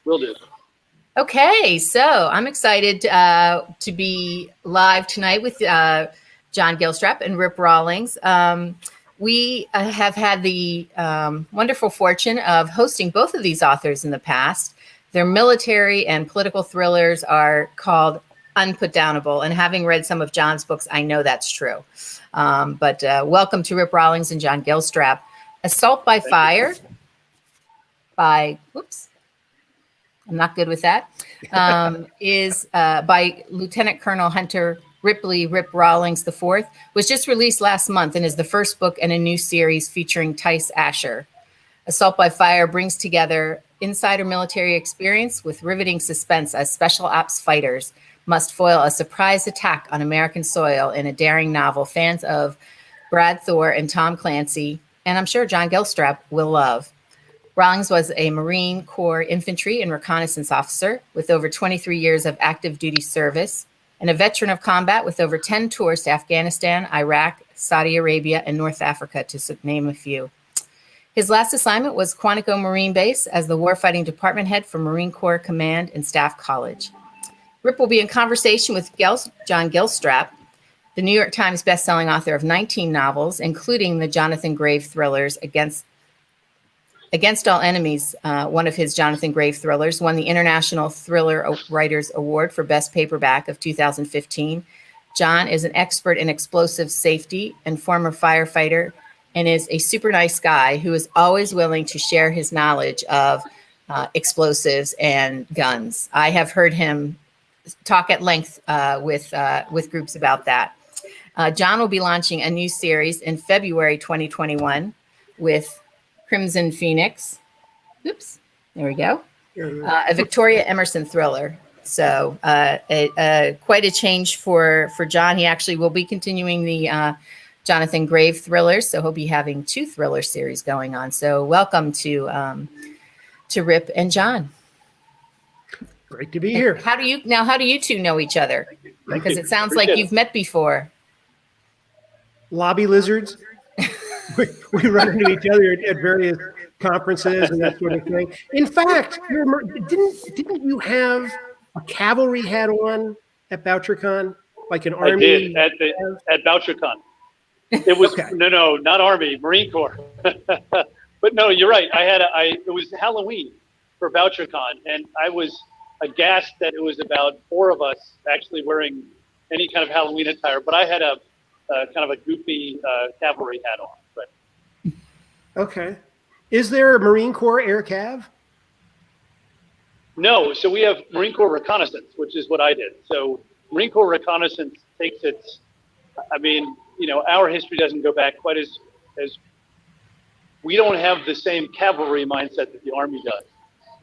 Will do. Okay, so I'm excited to be live tonight with John Gilstrap and Rip Rawlings. We have had the wonderful fortune of hosting both of these authors in the past. Their military and political thrillers are called unputdownable, and having read some of John's books, I know that's true. But welcome to Rip Rawlings and John Gilstrap. Assault by Fire by, whoops, I'm not good with that, is by Lieutenant Colonel Hunter Ripley Rip Rawlings IV, was just released last month and is the first book in a new series featuring Tice Asher. Assault by Fire brings together insider military experience with riveting suspense as special ops fighters must foil a surprise attack on American soil in a daring novel fans of Brad Thor and Tom Clancy, and I'm sure John Gilstrap, will love. Rawlings was a Marine Corps infantry and reconnaissance officer with over 23 years of active duty service and a veteran of combat with over 10 tours to Afghanistan, Iraq, Saudi Arabia, and North Africa, to name a few. His last assignment was Quantico Marine Base as the warfighting department head for Marine Corps Command and Staff College. Rip will be in conversation with John Gilstrap, the New York Times bestselling author of 19 novels, including the Jonathan Grave thrillers Against All Enemies. One of his Jonathan Grave thrillers won the International Thriller Writers Award for Best Paperback of 2015. John is an expert in explosive safety and former firefighter, and is a super nice guy who is always willing to share his knowledge of explosives and guns. I have heard him talk at length with groups about that. John will be launching a new series in February 2021 with Crimson Phoenix. Oops, there we go. A Victoria Emerson thriller. So quite a change for John. He actually will be continuing the Jonathan Grave thrillers, so he'll be having 2 thriller series going on. So welcome to Rip and John. Great to be here. How do you two know each other? Because it sounds like you've met before. Lobby lizards. we run into each other at various conferences and that sort of thing. In fact, didn't you have a cavalry hat on at BoucherCon, like an army? I did at BoucherCon. It was okay. No, not Army, Marine Corps. But no, you're right. It was Halloween for BoucherCon, and I was aghast that it was about 4 of us actually wearing any kind of Halloween attire. But I had a kind of a goofy cavalry hat on. But okay, is there a Marine Corps Air Cav? No, so we have Marine Corps Reconnaissance, which is what I did. So Marine Corps Reconnaissance takes its, our history doesn't go back quite as we don't have the same cavalry mindset that the Army does.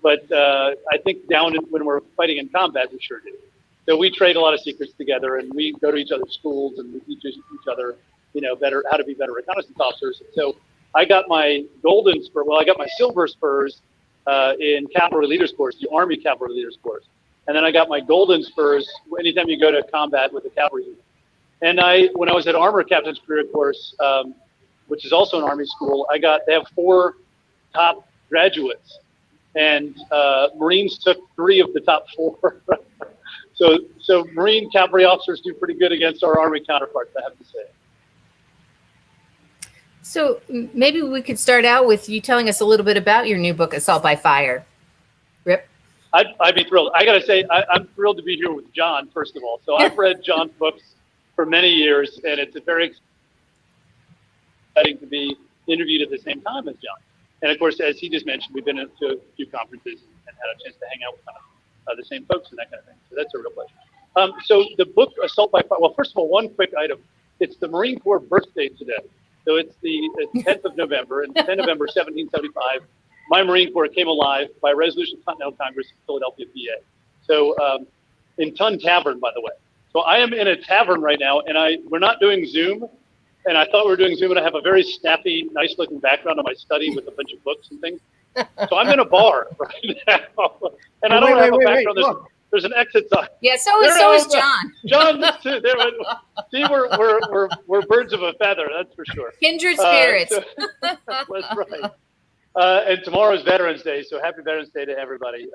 But I think when we're fighting in combat, we sure do. So we trade a lot of secrets together, and we go to each other's schools, and we teach each other, better how to be better reconnaissance officers. So I got my I got my silver spurs in Cavalry Leaders Course, the Army Cavalry Leaders Course. And then I got my golden spurs anytime you go to combat with the cavalry unit. And when I was at Armor Captain's Career Course, which is also an Army school, they have 4 top graduates, and Marines took 3 of the top 4. So Marine cavalry officers do pretty good against our Army counterparts, I have to say. So maybe we could start out with you telling us a little bit about your new book, Assault by Fire. Rip? I'd be thrilled. I got to say, I'm thrilled to be here with John, first of all. So I've read John's books for many years, and it's very exciting to be interviewed at the same time as John. And of course, as he just mentioned, we've been to a few conferences and had a chance to hang out with the same folks and that kind of thing. So that's a real pleasure. So the book, Assault by Fire, well, first of all, one quick item. It's the Marine Corps birthday today. So it's the 10th of November, and 10 November 1775, my Marine Corps came alive by a resolution of Continental Congress in Philadelphia, PA. So in Ton Tavern, by the way. So I am in a tavern right now, and we're not doing Zoom, and I thought we were doing Zoom, and I have a very snappy, nice-looking background in my study with a bunch of books and things. So I'm in a bar right now, and I don't have a background. There's an exit sign. Yeah, so is John. John, too. See, we're birds of a feather, that's for sure. Kindred spirits. That's right. And tomorrow is Veterans Day, so happy Veterans Day to everybody.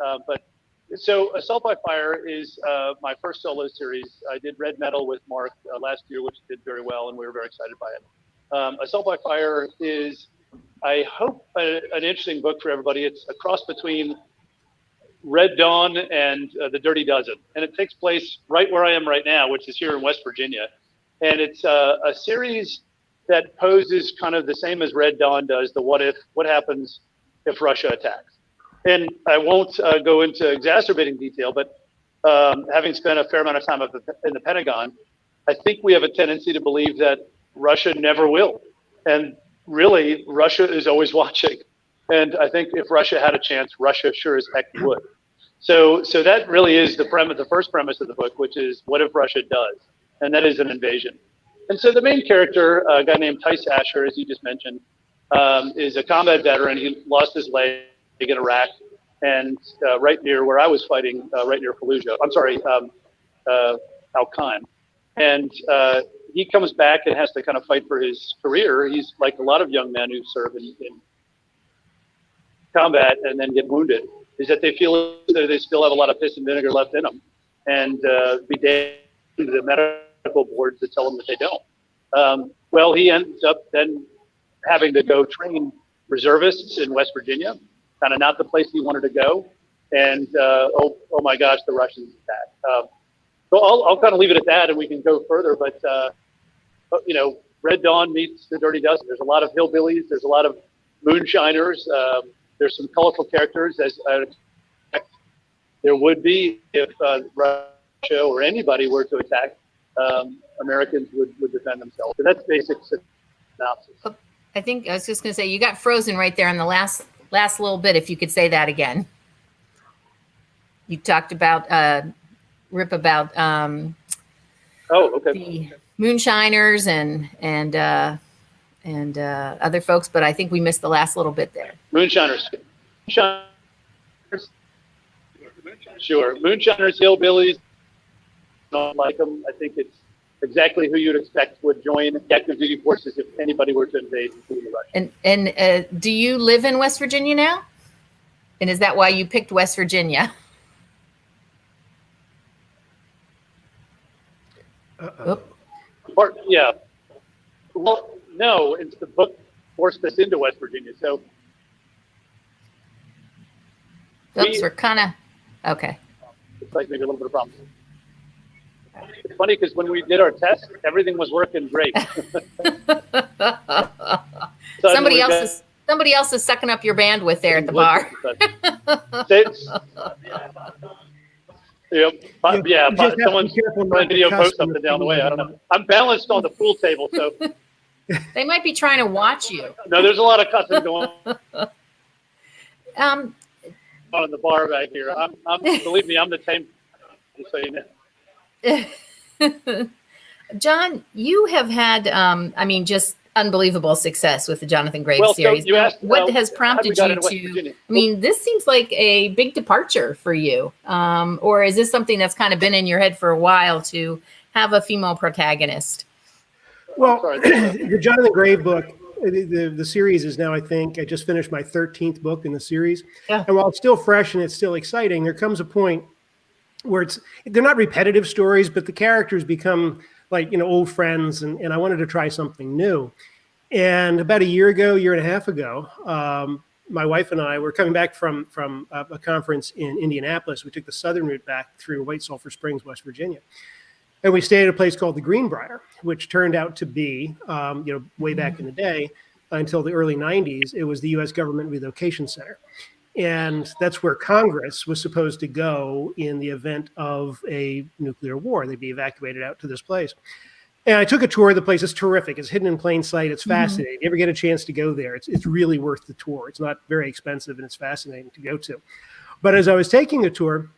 So Assault by Fire is my first solo series. I did Red Metal with Mark last year, which did very well, and we were very excited by it. Assault by Fire is, I hope, an interesting book for everybody. It's a cross between Red Dawn and The Dirty Dozen, and it takes place right where I am right now, which is here in West Virginia. And it's a series that poses kind of the same as Red Dawn does, the what happens if Russia attacks. And I won't go into exacerbating detail, but having spent a fair amount of time in the Pentagon, I think we have a tendency to believe that Russia never will. And really, Russia is always watching. And I think if Russia had a chance, Russia sure as heck would. So that really is the first premise of the book, which is what if Russia does? And that is an invasion. And so the main character, a guy named Tice Asher, as you just mentioned, is a combat veteran. He lost his leg in Iraq, and right near where I was fighting, right near Fallujah. I'm sorry, Al-Qaim. And he comes back and has to kind of fight for his career. He's like a lot of young men who serve in combat and then get wounded, is that they feel as though they still have a lot of piss and vinegar left in them, and be damned to the medical boards that tell them that they don't. Well, he ends up then having to go train reservists in West Virginia, kind of not the place he wanted to go. And oh my gosh, the Russians attack. So I'll kind of leave it at that, and we can go further. But you know, Red Dawn meets the Dirty Dozen. There's a lot of hillbillies. There's a lot of moonshiners. There's some colorful characters, as I would expect there would be if Russia or anybody were to attack. Americans would defend themselves. So that's basic synopsis. I think I was just going to say, you got frozen right there in the last little bit. If you could say that again. You talked about Rip about the moonshiners and other folks, but I think we missed the last little bit there. Moonshiners. Sure. Moonshiners, hillbillies, don't like them. I think it's exactly who you'd expect would join the active duty forces if anybody were to invade, including the Russians. And do you live in West Virginia now? And is that why you picked West Virginia? Yeah. Well, no, it's the book forced us into West Virginia. So we're kind of okay. It's like maybe a little bit of problem. It's funny because when we did our test, everything was working great. Somebody else is sucking up your bandwidth there at the bar. Someone's trying to video post something down the way. I don't know. I'm balanced on the pool table, so they might be trying to watch you. No, there's a lot of cussing going on in the bar back here. Believe me, I'm the tame. Just so you know. John, you have had, just unbelievable success with the Jonathan Graves series. So asked, what has prompted you to? I mean, this seems like a big departure for you, or is this something that's kind of been in your head for a while to have a female protagonist? Well, the Jonathan Graves book, the series is now, I think, I just finished my 13th book in the series, and while it's still fresh and it's still exciting, there comes a point where they're not repetitive stories, but the characters become like, old friends, and I wanted to try something new. And about a year and a half ago, my wife and I were coming back from a conference in Indianapolis. We took the southern route back through White Sulphur Springs, West Virginia. And we stayed at a place called the Greenbrier, which turned out to be, way back in the day, until the early 90s, it was the U.S. Government Relocation Center. And that's where Congress was supposed to go in the event of a nuclear war. They'd be evacuated out to this place. And I took a tour of the place. It's terrific. It's hidden in plain sight. It's fascinating. If you ever get a chance to go there, it's really worth the tour. It's not very expensive, and it's fascinating to go to. But as I was taking the tour,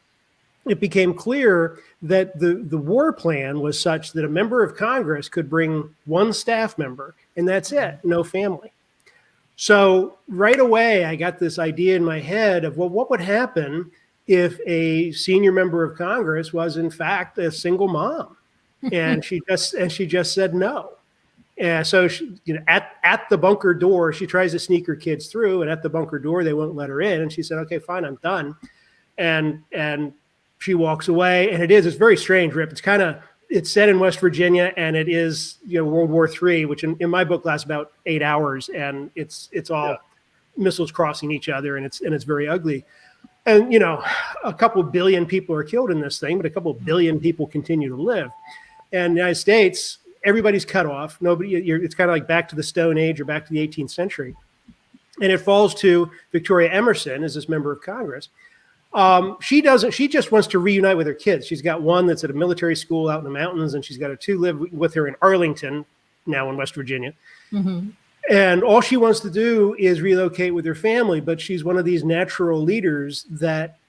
it became clear that the war plan was such that a member of Congress could bring one staff member, and that's it, no family. So right away, I got this idea in my head of, well, what would happen if a senior member of Congress was, in fact, a single mom? And she just said no. And so she, at the bunker door, she tries to sneak her kids through, and at the bunker door, they won't let her in. And she said, "Okay, fine, I'm done." And she walks away, and it's very strange, Rip. It's set in West Virginia, and it is World War III, which in my book lasts about 8 hours, and it's all missiles crossing each other, and it's very ugly. And a couple billion people are killed in this thing, but a couple billion people continue to live. And in the United States, everybody's cut off. It's kind of like back to the Stone Age or back to the 18th century. And it falls to Victoria Emerson as this member of Congress. She just wants to reunite with her kids. She's got one that's at a military school out in the mountains, and she's got her two live with her in Arlington, now in West Virginia. Mm-hmm. And all she wants to do is relocate with her family, but she's one of these natural leaders that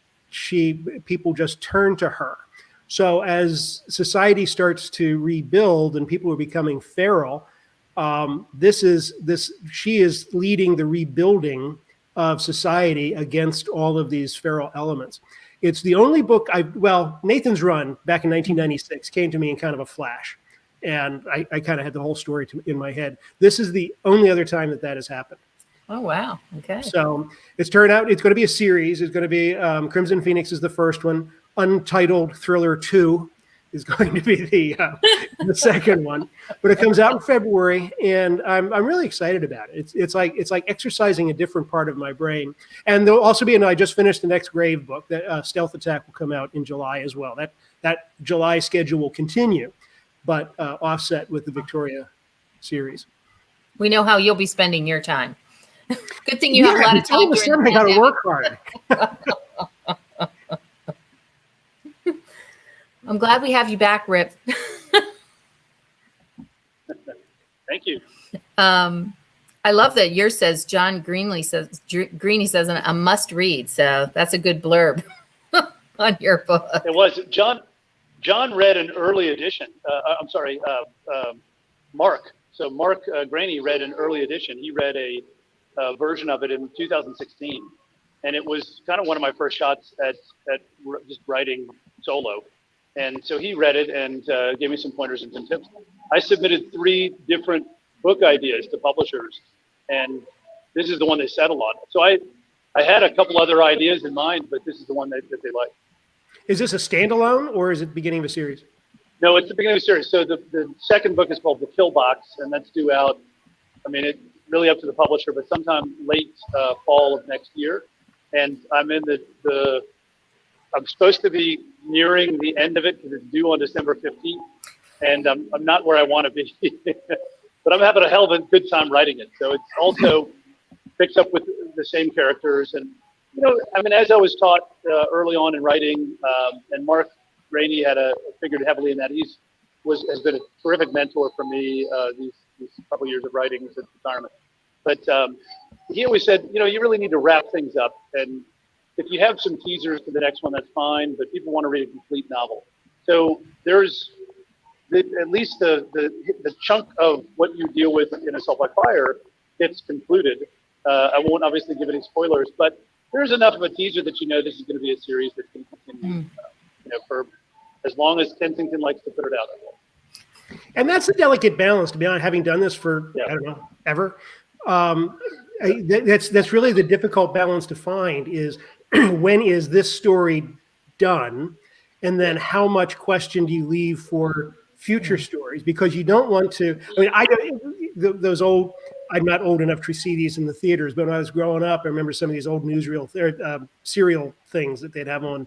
people just turn to her. So as society starts to rebuild and people are becoming feral, she is leading the rebuilding of society against all of these feral elements. It's the only book Nathan's Run back in 1996 came to me in kind of a flash. And I kind of had the whole story in my head. This is the only other time that has happened. Oh, wow. Okay. So it's turned out it's going to be a series. It's going to be Crimson Phoenix is the first one. Untitled Thriller 2 is going to be the second one. But it comes out in February, and I'm really excited about it. It's like exercising a different part of my brain. And there'll also be I just finished the next Grave book. That Stealth Attack will come out in July as well. That July schedule will continue, but offset with the Victoria series. We know how you'll be spending your time. Good thing you have a lot of time. I got to work hard. I'm glad we have you back, Rip. Thank you. I love that yours says Greeny says a must read. So that's a good blurb on your book. It was John read an early edition. Mark. So Mark Graney read an early edition. He read a version of it in 2016, and it was kind of one of my first shots at just writing solo. And so he read it and gave me some pointers and some tips. I submitted 3 different book ideas to publishers, and this is the one they settled on. So I had a couple other ideas in mind, but this is the one that they liked. Is this a standalone, or is it the beginning of a series? No, it's the beginning of a series. So the second book is called The Kill Box, and that's due out, it's really up to the publisher, but sometime late fall of next year. And I'm in I'm supposed to be nearing the end of it because it's due on December 15th, and I'm not where I want to be, but I'm having a hell of a good time writing it. So it's also picks up with the same characters, and as I was taught early on in writing, and Mark Rainey figured heavily in that. Has been a terrific mentor for me these couple years of writing since retirement. But he always said, you really need to wrap things up, and if you have some teasers to the next one, that's fine, but people want to read a complete novel. So there's at least the chunk of what you deal with in Assault by Fire gets concluded. I won't obviously give any spoilers, but there's enough of a teaser that this is going to be a series that's going to continue for as long as Kensington likes to put it out. And that's a delicate balance, to be honest, having done this for, I don't know, ever. That's really the difficult balance to find is when is this story done? And then how much question do you leave for future stories? Because you don't want to, I'm not old enough to see these in the theaters, but when I was growing up, I remember some of these old newsreel, serial things that they'd have on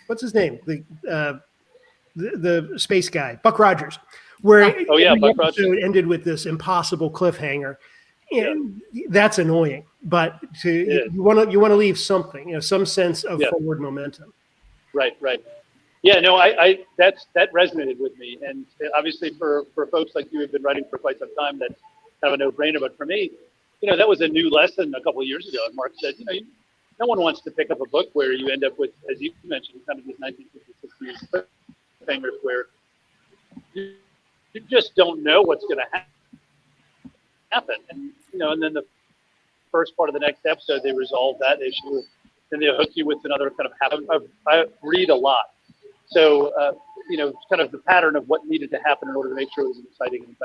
what's his name? The space guy, Buck Rogers, where Buck Rogers ended with this impossible cliffhanger. And that's annoying, but you want to leave something, some sense of forward momentum. Right. Yeah, no, that resonated with me, and obviously for folks like you who've been writing for quite some time, that's kind of a no-brainer. But for me, that was a new lesson a couple of years ago. And Mark said, no one wants to pick up a book where you end up with, as you mentioned, kind of these 1950s, 60s cliffhangers where you just don't know what's going to happen. And and then the first part of the next episode, they resolve that issue, then they'll hook you with another kind of I read a lot. So kind of the pattern of what needed to happen in order to make sure it was exciting and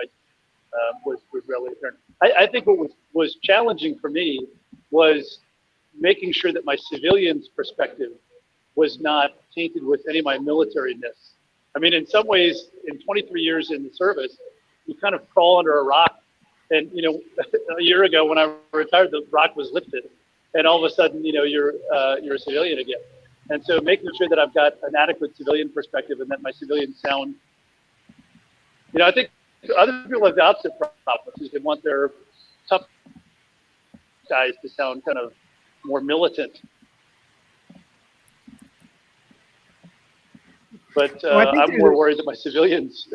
was really apparent. I think what was challenging for me was making sure that my civilian's perspective was not tainted with any of my military-ness. I mean, in some ways, in 23 years in the service, you kind of crawl under a rock. And, a year ago when I retired, the rock was lifted. And all of a sudden, you're a civilian again. And so making sure that I've got an adequate civilian perspective and that my civilians sound, I think other people have the opposite problem, which is they want their tough guys to sound kind of more militant. But I'm more worried that my civilians.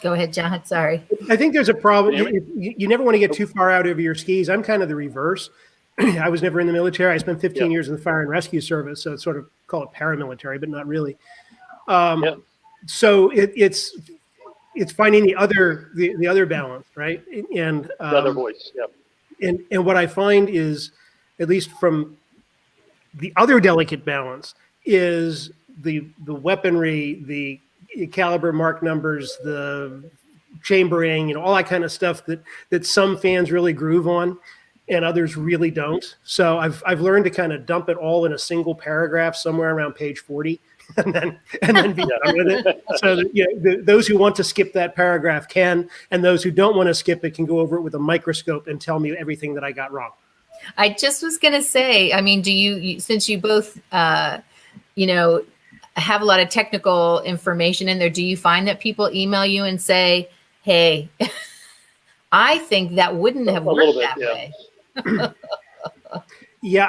Go ahead, John. Sorry. I think there's a problem. You never want to get too far out over your skis. I'm kind of the reverse. I was never in the military. I spent 15 years in the fire and rescue service, so it's sort of call it paramilitary, but not really. So it's finding the other balance, right? And the other voice, yeah. And what I find is, at least from the other delicate balance, is the weaponry, the caliber mark numbers, the chambering, all that kind of stuff that some fans really groove on and others really don't. So I've learned to kind of dump it all in a single paragraph somewhere around page 40 and then be done with it. So that, those who want to skip that paragraph can, and those who don't want to skip it can go over it with a microscope and tell me everything that I got wrong. I just was going to say, I mean, do you since you both, have a lot of technical information in there, do you find that people email you and say, hey, I think that wouldn't have worked that way? Yeah,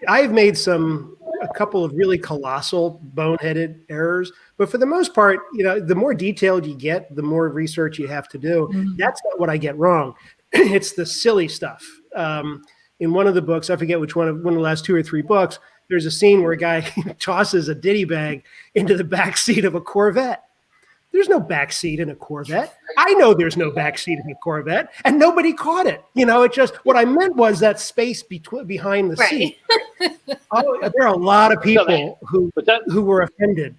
I've made a couple of really colossal boneheaded errors, but for the most part, the more detailed you get, the more research you have to do. Mm-hmm. That's not what I get wrong. It's the silly stuff. In one of the books, I forget which one of the last 2 or 3 books, there's a scene where a guy tosses a ditty bag into the back seat of a Corvette. There's no back seat in a Corvette. I know there's no back seat in a Corvette, and nobody caught it. It just, what I meant was that space behind the seat. Oh, there are a lot of people who were offended.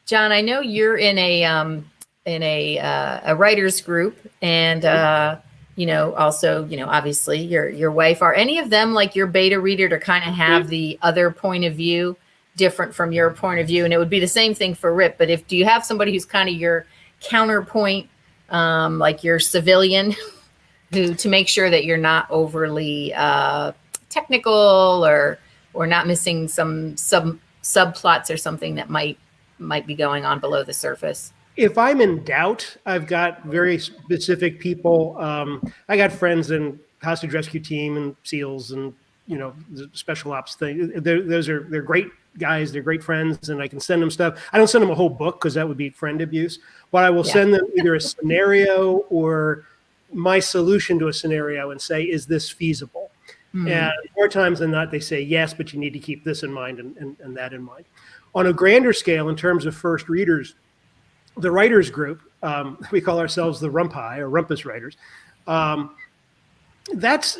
John, I know you're in a writers group, and also, obviously your wife. Are any of them like your beta reader to kind of have the other point of view different from your point of view? And it would be the same thing for Rip, but do you have somebody who's kind of your counterpoint, like your civilian, to make sure that you're not overly technical or not missing some subplots or something that might be going on below the surface? If I'm in doubt, I've got very specific people. I got friends in hostage rescue team and SEALs and the special ops thing. They're great guys. They're great friends, and I can send them stuff. I don't send them a whole book because that would be friend abuse. But I will send them either a scenario or my solution to a scenario and say, "Is this feasible?" Mm-hmm. And more times than not, they say yes, but you need to keep this in mind and that in mind. On a grander scale, in terms of first readers, the writers group, we call ourselves the Rumpi or Rumpus writers. That's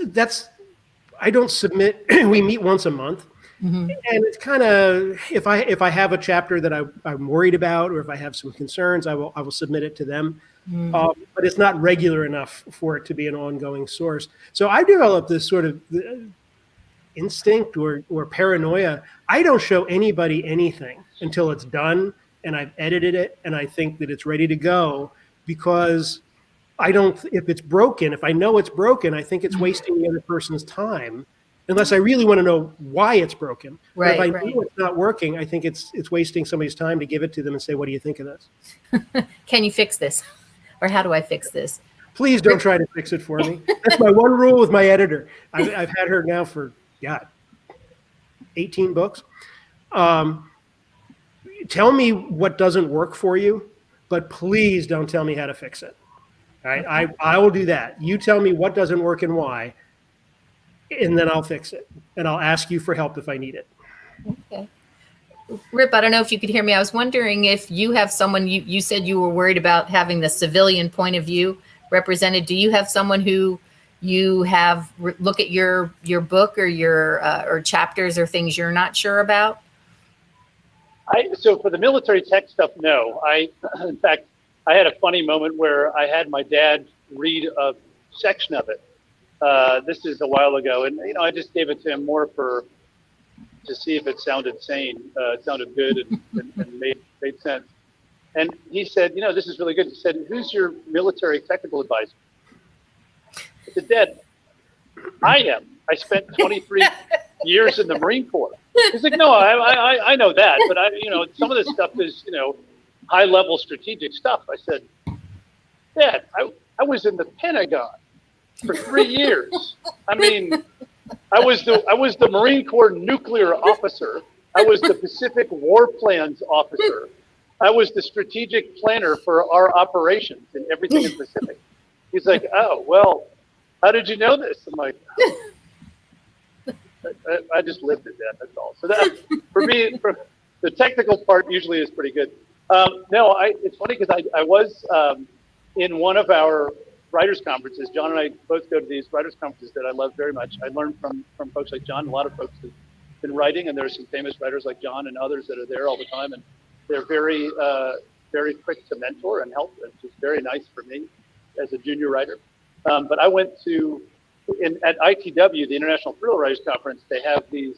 I don't submit. We meet once a month, and it's kind of if I have a chapter that I'm worried about or if I have some concerns, I will submit it to them. But it's not regular enough for it to be an ongoing source. So I developed this sort of instinct or paranoia. I don't show anybody anything until it's done and I've edited it and I think that it's ready to go, because if it's broken, if I know it's broken, I think it's wasting the other person's time, unless I really want to know why it's broken. Right, but if I know it's not working, I think it's wasting somebody's time to give it to them and say, what do you think of this? Can you fix this? Or how do I fix this? Please don't try to fix it for me. That's my one rule with my editor. I've had her now for, 18 books. Tell me what doesn't work for you, but please don't tell me how to fix it. All right? I will do that. You tell me what doesn't work and why, and then I'll fix it. And I'll ask you for help if I need it. Okay. Rip, I don't know if you could hear me. I was wondering if you have someone, you said you were worried about having the civilian point of view represented. Do you have someone who you have look at your book or your or chapters or things you're not sure about? So for the military tech stuff, no. In fact, I had a funny moment where I had my dad read a section of it. This is a while ago, and I just gave it to him more to see if it sounded sane, it sounded good, and made sense. And he said, this is really good. He said, "Who's your military technical advisor?" I said, "Dad, I am. I spent 23 years in the Marine Corps." He's like, "No, I know that, but some of this stuff is, high level strategic stuff." I said, "Dad, I was in the Pentagon for 3 years. I mean, I was the Marine Corps nuclear officer. I was the Pacific War Plans officer. I was the strategic planner for our operations and everything in the Pacific." He's like, "Oh, well, how did you know this?" I'm like, I just lived it, Dad. That's all. So that, for me, the technical part usually is pretty good. No, it's funny because I was in one of our writers' conferences. John and I both go to these writers' conferences that I love very much. I learned from folks like John. A lot of folks have been writing, and there are some famous writers like John and others that are there all the time, and they're very, very quick to mentor and help, which is very nice for me as a junior writer. But I went at ITW, the International Thriller Writers Conference, they have these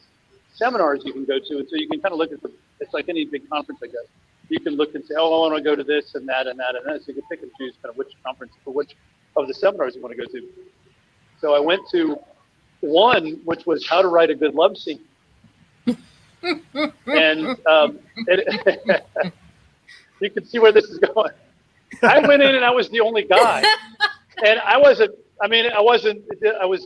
seminars you can go to, and so you can kind of look at it's like any big conference, I guess. You can look and say, "Oh, I want to go to this and that and that and that." So you can pick and choose kind of which conference or which of the seminars you want to go to. So I went to one, which was how to write a good love scene. And you can see where this is going. I went in and I was the only guy. And I was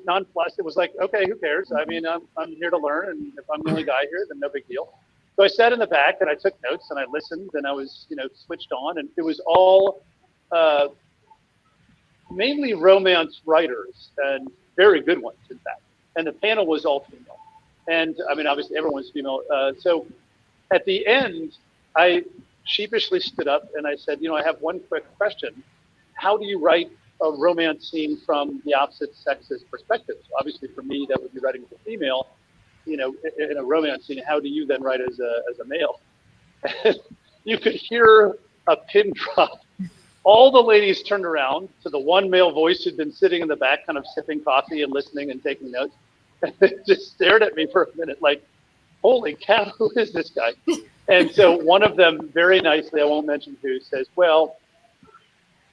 nonplussed. It was like, okay, who cares? I mean, I'm here to learn, and if I'm the only guy here, then no big deal. So I sat in the back and I took notes and I listened and I was, switched on, and it was all mainly romance writers, and very good ones, in fact. And the panel was all female. And I mean, obviously everyone's female. So at the end, I sheepishly stood up and I said, I have one quick question. How do you write a romance scene from the opposite sex's perspective? So obviously for me, that would be writing as a female, in a romance scene. How do you then write as a male? You could hear a pin drop. All the ladies turned around to the one male voice who'd been sitting in the back, kind of sipping coffee and listening and taking notes. And they just stared at me for a minute like, holy cow, who is this guy? And so one of them, very nicely, I won't mention who, says, well,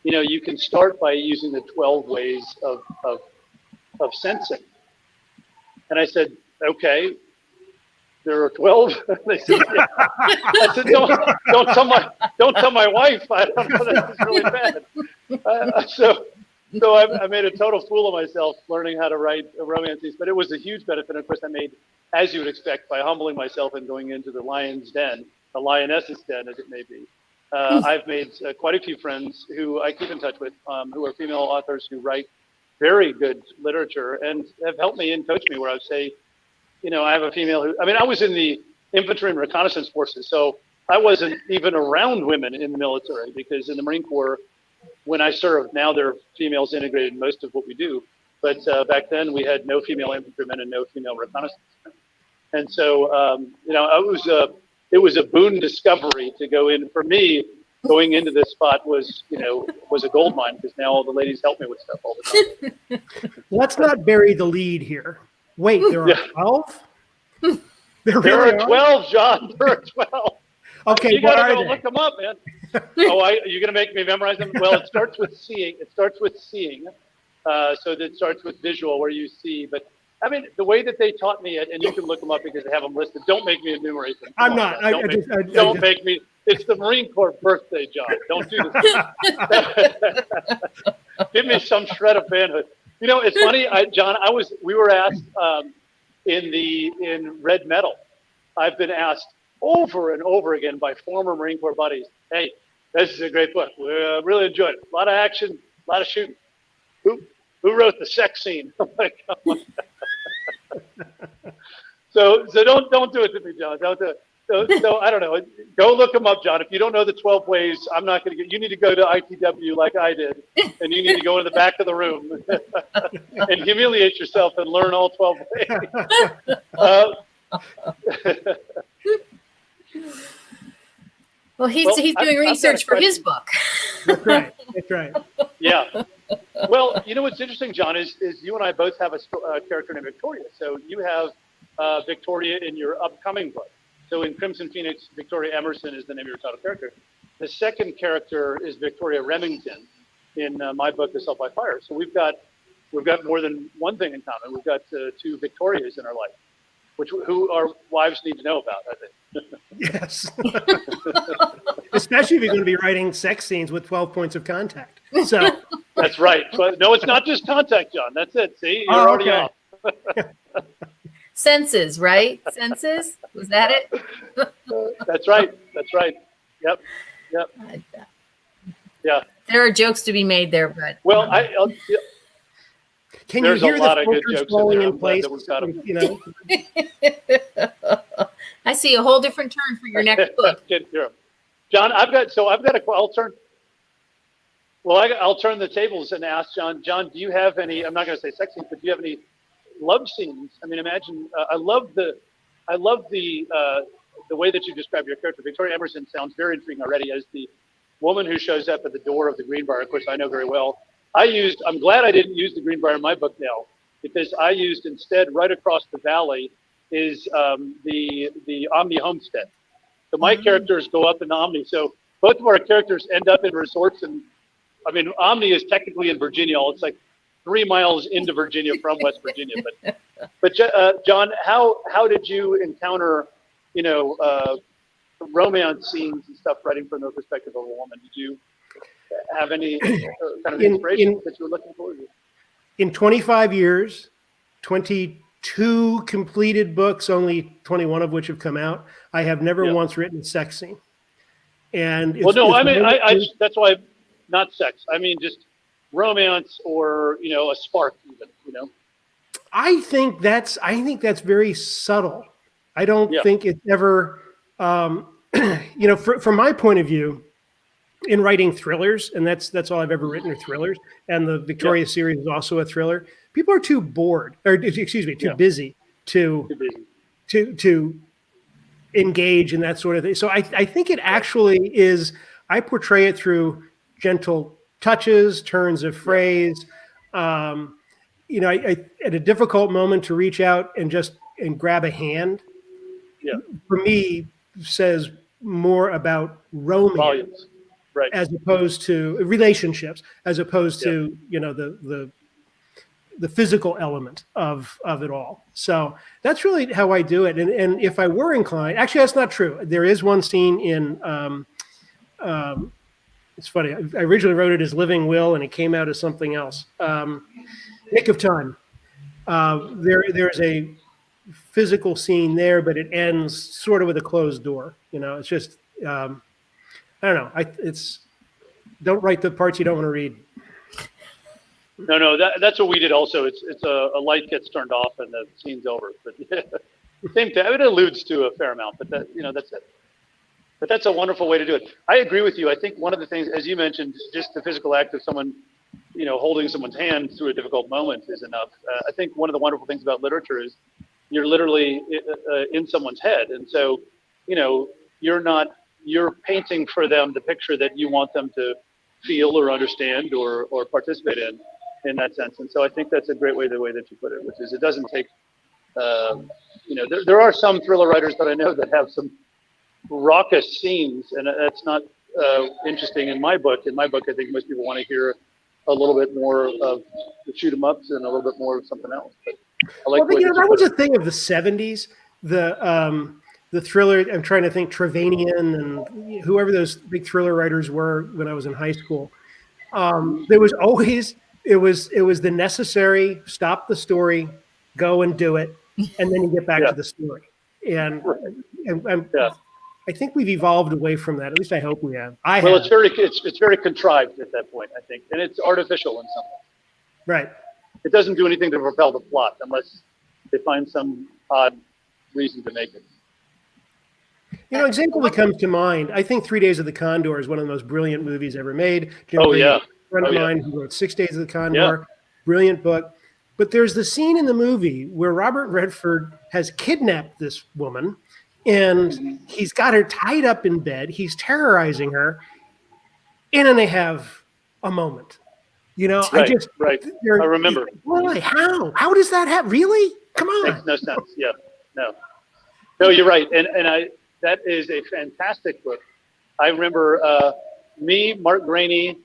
you can start by using the 12 ways of sensing. And I said, okay, there are 12. They said, yeah. I said, don't tell my wife. I don't know, this is really bad. So I made a total fool of myself learning how to write romances, but it was a huge benefit. Of course, I made, as you would expect, by humbling myself and going into the lion's den, the lioness's den, as it may be. I've made quite a few friends who I keep in touch with, who are female authors who write very good literature and have helped me and coached me, where I would say, I have a female who, I was in the infantry and reconnaissance forces, so I wasn't even around women in the military, because in the Marine Corps, when I served, now there are females integrated in most of what we do. But back then we had no female infantrymen and no female reconnaissance men. And so, it was a boon discovery to go in. For me, going into this spot was a gold mine, because now all the ladies help me with stuff all the time. Let's not bury the lead here. Wait, there are 12? There are 12, John. There are 12. Okay, you gotta go look them up, man. You're gonna make me memorize them? Well, it starts with seeing. So it starts with visual, where you see. But the way that they taught me it, and you can look them up because they have them listed. Don't make me enumerate them. I'm not. Don't make me. It's the Marine Corps birthday, John. Don't do this. Give me some shred of manhood. It's funny, John. We were asked in Red Metal. I've been asked over and over again by former Marine Corps buddies, "Hey, this is a great book. We really enjoyed it. A lot of action, a lot of shooting. Who wrote the sex scene?" I'm like, oh my God. So don't do it to me, John. Don't do it. So I don't know. Go look them up, John. If you don't know the 12 ways, I'm not going to get. You need to go to ITW like I did, and you need to go in the back of the room and humiliate yourself and learn all 12 ways. Well, he's doing research for his book. That's right. That's right. Yeah. Well, you know what's interesting, John, is you and I both have a character named Victoria. So you have Victoria in your upcoming book. So in Crimson Phoenix, Victoria Emerson is the name of your title character. The second character is Victoria Remington in my book, Assault by Fire. So we've got more than one thing in common. We've got two Victorias in our life, who our wives need to know about, I think. Yes. Especially if you're going to be writing sex scenes with 12 points of contact. So that's right. But no, it's not just contact, John. That's it. See, you're already off. Senses, right? Senses? Was that it? That's right. That's right. Yep. Yeah. There are jokes to be made there, but well, can there's you hear a lot the of good filters jokes falling in there. in place? You know, I see a whole different turn for your next book. John, I'll turn the tables and ask John. John, do you have any? I'm not going to say sex scenes, but do you have any love scenes? I mean, imagine. I love the way that you describe your character. Victoria Emerson sounds very intriguing already as the woman who shows up at the door of the Greenbrier. Of course, I know very well. I'm glad I didn't use the Greenbrier in my book now, because I used instead right across the valley is the Omni Homestead. So my characters go up in the Omni. So both of our characters end up in resorts, and I mean, Omni is technically in Virginia. It's like 3 miles into Virginia from West Virginia. But John, how did you encounter, romance scenes and stuff writing from the perspective of a woman? Did you have any kind of inspiration that you were looking for? In 25 years, 22 completed books, only 21 of which have come out, I have never once written a sex scene. And that's why, not sex. I mean, just romance or a spark, even. I think that's very subtle. I don't think it's ever, from my point of view, in writing thrillers, and that's all I've ever written are thrillers, and the Victoria series is also a thriller. People are too busy to engage in that sort of thing. So I think it actually is. I portray it through gentle touches, turns of phrase. I at a difficult moment to reach out and grab a hand. Yeah. For me, says more about romance. Volumes. Right. As opposed to relationships, as opposed to the physical element of it all. So that's really how I do it. And if I were inclined, actually that's not true. There is one scene in it's funny. I originally wrote it as Living Will, and it came out as something else. Nick of Time. There's a physical scene there, but it ends sort of with a closed door. It's just. I don't know. Don't write the parts you don't want to read. No, that's what we did also. It's a light gets turned off and the scene's over. But same thing. It alludes to a fair amount, but that's it. But that's a wonderful way to do it. I agree with you. I think one of the things, as you mentioned, just the physical act of someone, holding someone's hand through a difficult moment is enough. I think one of the wonderful things about literature is you're literally in someone's head, and so you're painting for them the picture that you want them to feel or understand or participate in that sense. And so I think that's a great way, the way that you put it, which is it doesn't take, there are some thriller writers that I know that have some raucous scenes, and that's not interesting in my book. In my book, I think most people want to hear a little bit more of the shoot 'em ups and a little bit more of something else. But I like that was a thing of the 70s. The thriller, I'm trying to think, Trevanian and whoever those big thriller writers were when I was in high school. There was always, it was the necessary, stop the story, go and do it, and then you get back to the story. And I think we've evolved away from that. At least I hope we have. It's very contrived at that point, I think, and it's artificial in some way. Right. It doesn't do anything to propel the plot unless they find some odd reason to make it. Example that comes to mind, I think 3 Days of the Condor is one of the most brilliant movies ever made. Jim Oh, Grady, yeah. a friend of Oh, yeah. mine who wrote 6 Days of the Condor, brilliant book. But there's the scene in the movie where Robert Redford has kidnapped this woman, and he's got her tied up in bed. He's terrorizing her, and then they have a moment. Right, right. I remember. Why? How does that happen? Really? Come on. Makes no sense. Yeah, no, you're right. And that is a fantastic book. I remember me, Mark Graney,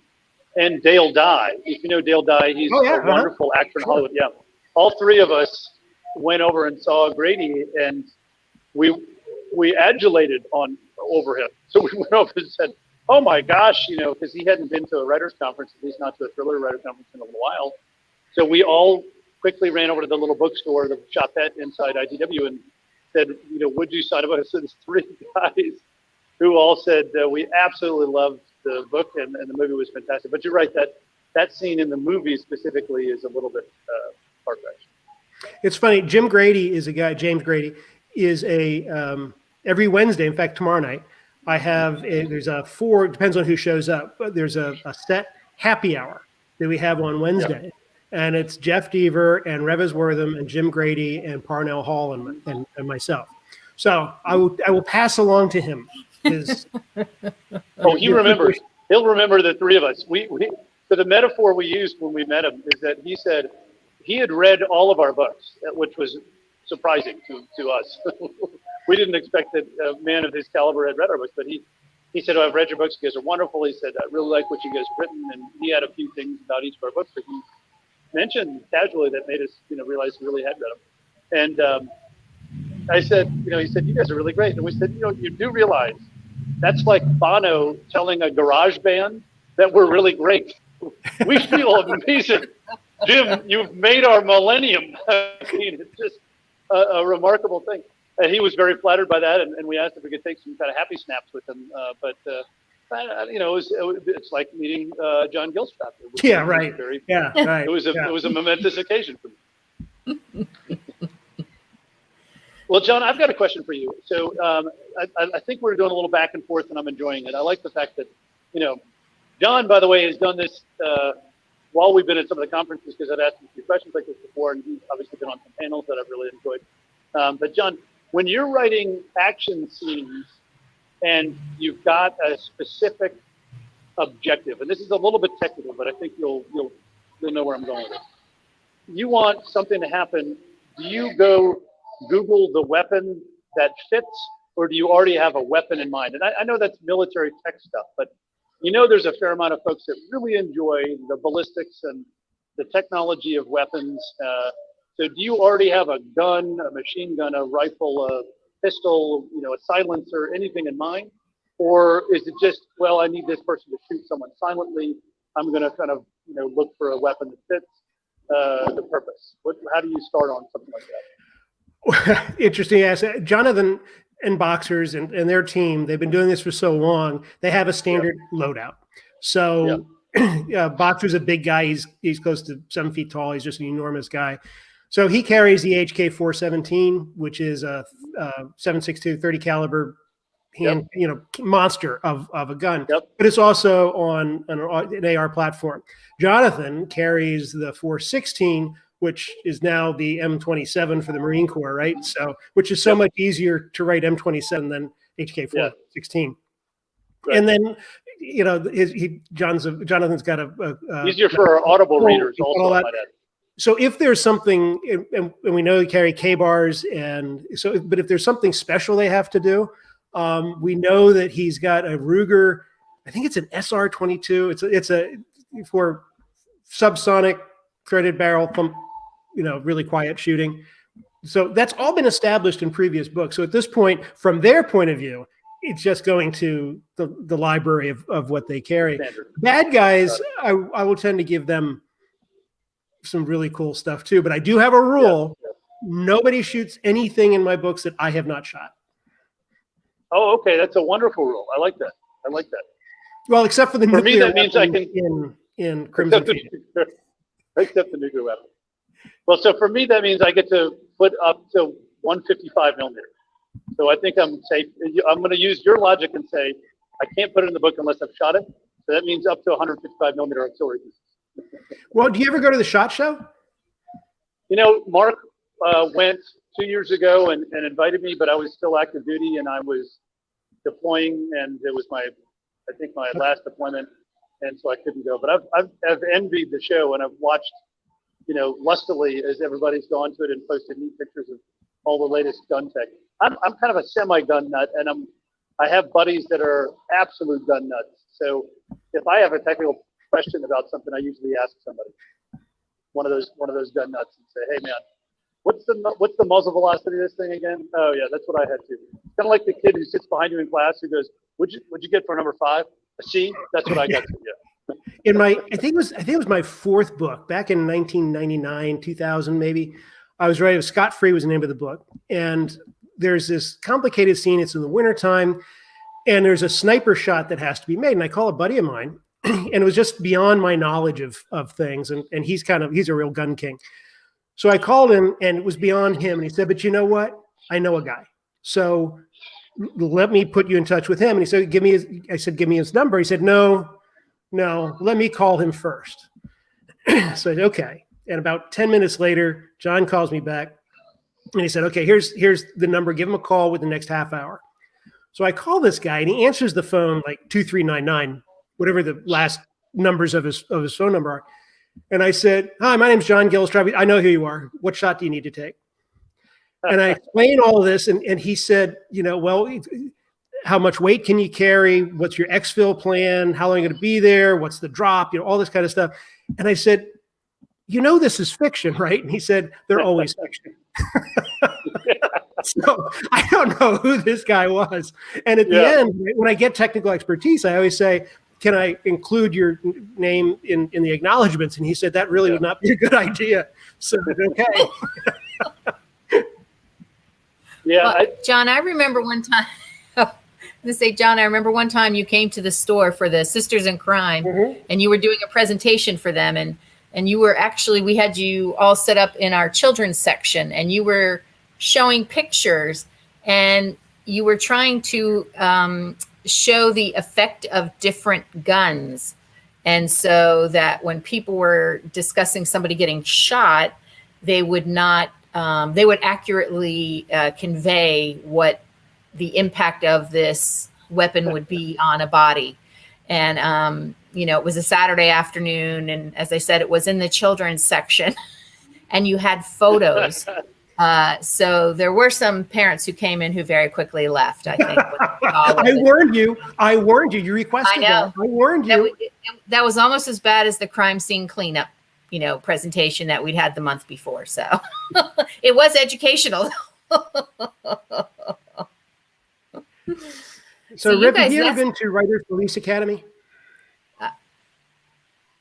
and Dale Dye. If you know Dale Dye, he's a wonderful actor in Hollywood. Yeah, all three of us went over and saw Grady, and we adulated over him. So we went over and said, "Oh my gosh," because he hadn't been to a writers' conference, at least not to a thriller writers' conference in a while. So we all quickly ran over to the little bookstore, the shopette inside IDW, and said, would you sign up? So there's three guys who all said we absolutely loved the book and the movie was fantastic. But you're right, that scene in the movie specifically is a little bit far-fetched. It's funny. James Grady is every Wednesday, in fact, tomorrow night, there's a depends on who shows up, but there's a set happy hour that we have on Wednesday. Yeah. And it's Jeff Deaver and Revis Wortham and Jim Grady and Parnell Hall and myself. So I will pass along to him his. He remembers. He'll remember the three of us. So the metaphor we used when we met him is that he said he had read all of our books, which was surprising to us. We didn't expect that a man of his caliber had read our books, but he said, "Oh, I've read your books. You guys are wonderful." He said, "I really like what you guys have written," and he had a few things about each of our books that he mentioned casually that made us, realize he really had read them. And I said, he said, "You guys are really great." And we said, you do realize that's like Bono telling a garage band that we're really great. We feel amazing. Jim, you've made our millennium. I mean, it's just a remarkable thing. And he was very flattered by that. And we asked if we could take some kind of happy snaps with him. It's like meeting John Gilstrap. Yeah, right. Right. It was a momentous occasion for me. Well, John, I've got a question for you. So I think we're doing a little back and forth, and I'm enjoying it. I like the fact that, John, by the way, has done this while we've been at some of the conferences, because I've asked him a few questions like this before, and he's obviously been on some panels that I've really enjoyed. But John, when you're writing action scenes and you've got a specific objective, and this is a little bit technical, but I think you'll know where I'm going with it. You want something to happen. Do you go Google the weapon that fits, or do you already have a weapon in mind? And I know that's military tech stuff, but there's a fair amount of folks that really enjoy the ballistics and the technology of weapons. So do you already have a gun, a machine gun, a rifle, a pistol, a silencer, anything in mind? Or is it just, well, I need this person to shoot someone silently. I'm going to kind of, look for a weapon that fits the purpose. How do you start on something like that? Interesting. Yes. Jonathan and Boxers and their team, they've been doing this for so long, they have a standard loadout. So Boxer's a big guy. He's close to 7 feet tall. He's just an enormous guy. So he carries the HK-417, which is a 7.62 30 caliber hand, monster of a gun. Yep. But it's also on an AR platform. Jonathan carries the 416, which is now the M27 for the Marine Corps, right? So, which is so much easier to write M27 than HK-416. Right. And then, Jonathan's got a easier for our Audible readers also. So if there's something, and we know they carry K-bars, but if there's something special they have to do, we know that he's got a Ruger, I think it's an SR-22. It's for subsonic threaded barrel pump, really quiet shooting. So that's all been established in previous books. So at this point, from their point of view, it's just going to the library of what they carry. Standard. Bad guys, I will tend to give them some really cool stuff too. But I do have a rule. Yeah. Nobody shoots anything in my books that I have not shot. Oh, okay. That's a wonderful rule. I like that. Well, except for the nuclear me, that means I can in Crimson except the nuclear weapon. Well, so for me, that means I get to put up to 155 millimeter. So I think I'm safe. I'm going to use your logic and say I can't put it in the book unless I've shot it. So that means up to 155 millimeter artillery pieces. Well, do you ever go to the SHOT Show? Mark went 2 years ago and invited me, but I was still active duty and I was deploying, and it was I think my last deployment, and so I couldn't go. But I've envied the show, and I've watched, lustily as everybody's gone to it and posted neat pictures of all the latest gun tech. I'm kind of a semi-gun nut, and I have buddies that are absolute gun nuts. So if I have a technical question about something, I usually ask somebody, one of those gun nuts, and say, "Hey man, what's the muzzle velocity of this thing again?" Oh yeah, that's what I had to. Kind of like the kid who sits behind you in class who goes, "What'd you get for number 5? A C?" That's what I got to. Yeah. I think it was my 4th book back in 1999, 2000 maybe. I was writing. Scot Free was the name of the book, and there's this complicated scene. It's in the wintertime, and there's a sniper shot that has to be made. And I call a buddy of mine, and it was just beyond my knowledge of things. And he's a real gun king. So I called him, and it was beyond him. And he said, "But you know what? I know a guy. So let me put you in touch with him." And he said, give me his number. He said, no, let me call him first. So I said, okay. And about 10 minutes later, John calls me back and he said, "Okay, here's the number. Give him a call with the next half hour." So I call this guy and he answers the phone like 2399, whatever the last numbers of his phone number are. And I said, "Hi, my name's John Gilstrap. I know who you are. What shot do you need to take?" And I explained all of this, and he said, "Well, how much weight can you carry? What's your exfil plan? How long are you going to be there? What's the drop? All this kind of stuff." And I said, "This is fiction, right?" And he said, "They're always fiction." So I don't know who this guy was. And at the end, when I get technical expertise, I always say, "Can I include your name in the acknowledgments?" And he said, "That really would not be a good idea." So, okay. Yeah, well, John, I remember one time. John, I remember one time you came to the store for the Sisters in Crime, and you were doing a presentation for them, and you were we had you all set up in our children's section, and you were showing pictures, and you were trying to show the effect of different guns, and so that when people were discussing somebody getting shot, they would not. They would accurately convey what the impact of this weapon would be on a body. And, it was a Saturday afternoon. And as I said, it was in the children's section and you had photos. So there were some parents who came in who very quickly left, I think. I warned you. You requested that. I warned you. That was almost as bad as the crime scene cleanup presentation that we'd had the month before. So it was educational. So Rip, have you ever been to Writers Police Academy?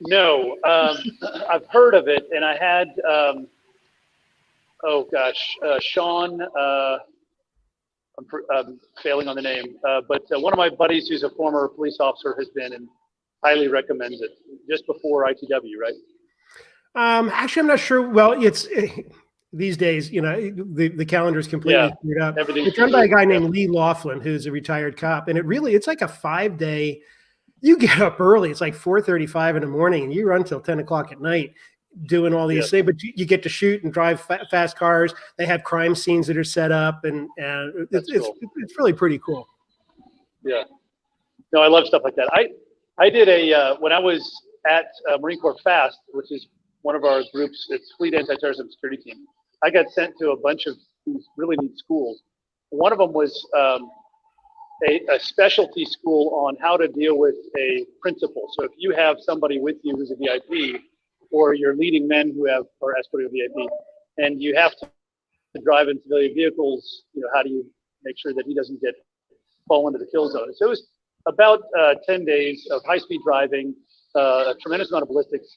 No, I've heard of it, and I had, Sean, I'm failing on the name, but one of my buddies who's a former police officer has been and highly recommends it, just before ITW, right? Actually, I'm not sure. Well, it's these days, the calendar is completely screwed up. It's run by a guy named Lee Laughlin, who's a retired cop. And it's like a 5-day, you get up early. It's like 4:35 in the morning and you run till 10 o'clock at night doing all these things, but you get to shoot and drive fast cars. They have crime scenes that are set up and it's really pretty cool. Yeah. No, I love stuff like that. I did when I was at Marine Corps FAST, which is one of our groups, it's Fleet Anti-Terrorism Security Team. I got sent to a bunch of these really neat schools. One of them was a specialty school on how to deal with a principal. So if you have somebody with you who's a VIP, or you're leading men who are escorting a VIP, and you have to drive in civilian vehicles, how do you make sure that he doesn't fall into the kill zone? So it was about 10 days of high-speed driving, a tremendous amount of ballistics,